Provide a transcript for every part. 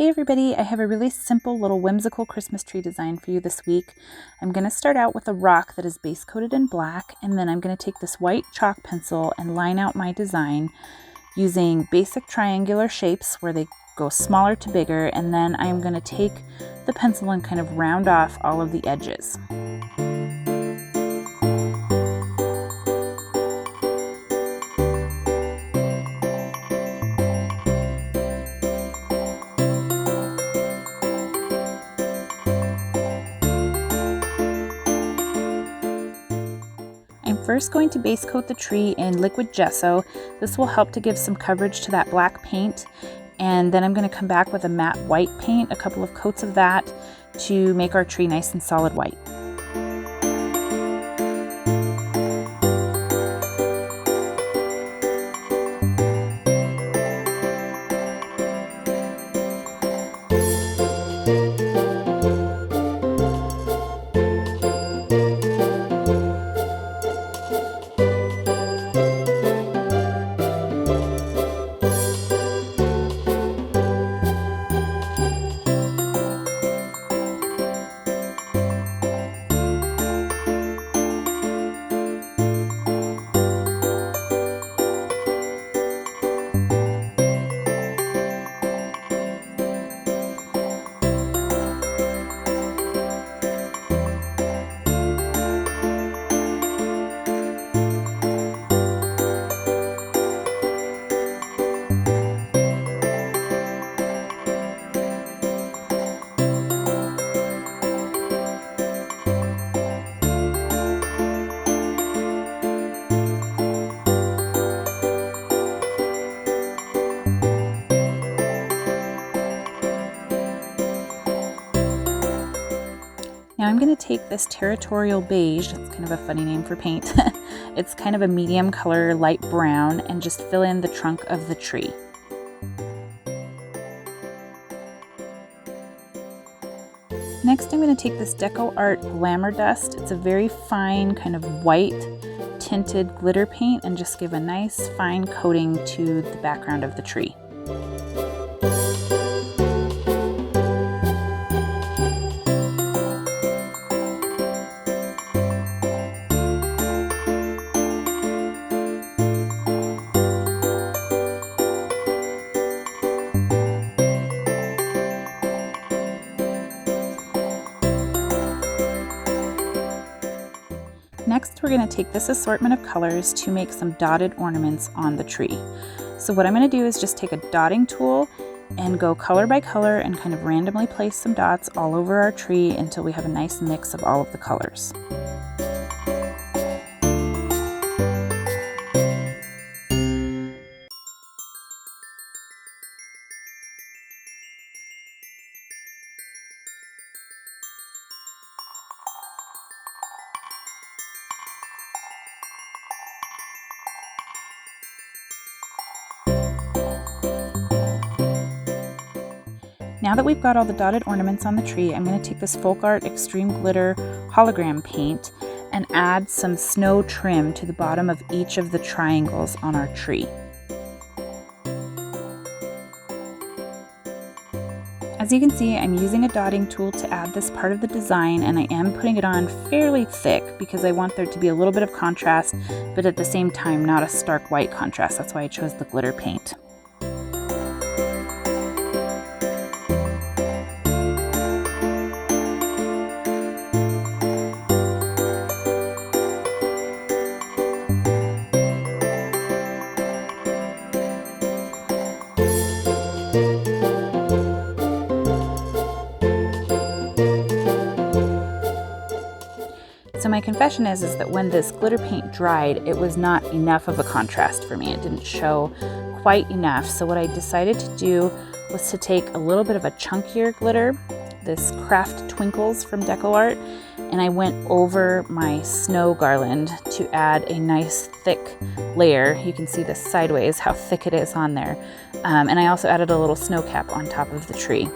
Hey everybody, I have a really simple little whimsical Christmas tree design for you this week. I'm going to start out with a rock that is base coated in black, and then I'm going to take this white chalk pencil and line out my design using basic triangular shapes where they go smaller to bigger, and then I'm going to take the pencil and kind of round off all of the edges. I'm first going to base coat the tree in liquid gesso. This will help to give some coverage to that black paint, and then I'm going to come back with a matte white paint, a couple of coats of that, to make our tree nice and solid white. Now I'm going to take this Territorial Beige, that's kind of a funny name for paint, it's kind of a medium color, light brown, and just fill in the trunk of the tree. Next I'm going to take this Deco Art Glamour Dust. It's a very fine kind of white tinted glitter paint and just give a nice fine coating to the background of the tree. Next, we're going to take this assortment of colors to make some dotted ornaments on the tree. So what I'm going to do is just take a dotting tool and go color by color and kind of randomly place some dots all over our tree until we have a nice mix of all of the colors. Now that we've got all the dotted ornaments on the tree, I'm going to take this Folk Art Extreme Glitter hologram paint and add some snow trim to the bottom of each of the triangles on our tree. As you can see, I'm using a dotting tool to add this part of the design, and I am putting it on fairly thick because I want there to be a little bit of contrast, but at the same time not a stark white contrast. That's why I chose the glitter paint. So my confession is that when this glitter paint dried, it was not enough of a contrast for me. It didn't show quite enough. So what I decided to do was to take a little bit of a chunkier glitter, this Craft Twinkles from Deco Art, and I went over my snow garland to add a nice thick layer. You can see this sideways, how thick it is on there. And I also added a little snow cap on top of the tree.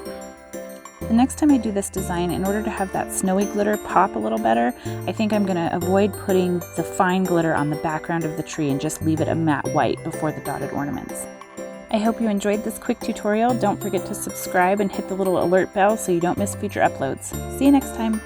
The next time I do this design, in order to have that snowy glitter pop a little better, I think I'm going to avoid putting the fine glitter on the background of the tree and just leave it a matte white before the dotted ornaments. I I hope you enjoyed this quick tutorial. Don't forget to subscribe and hit the little alert bell so you don't miss future uploads. See you next time.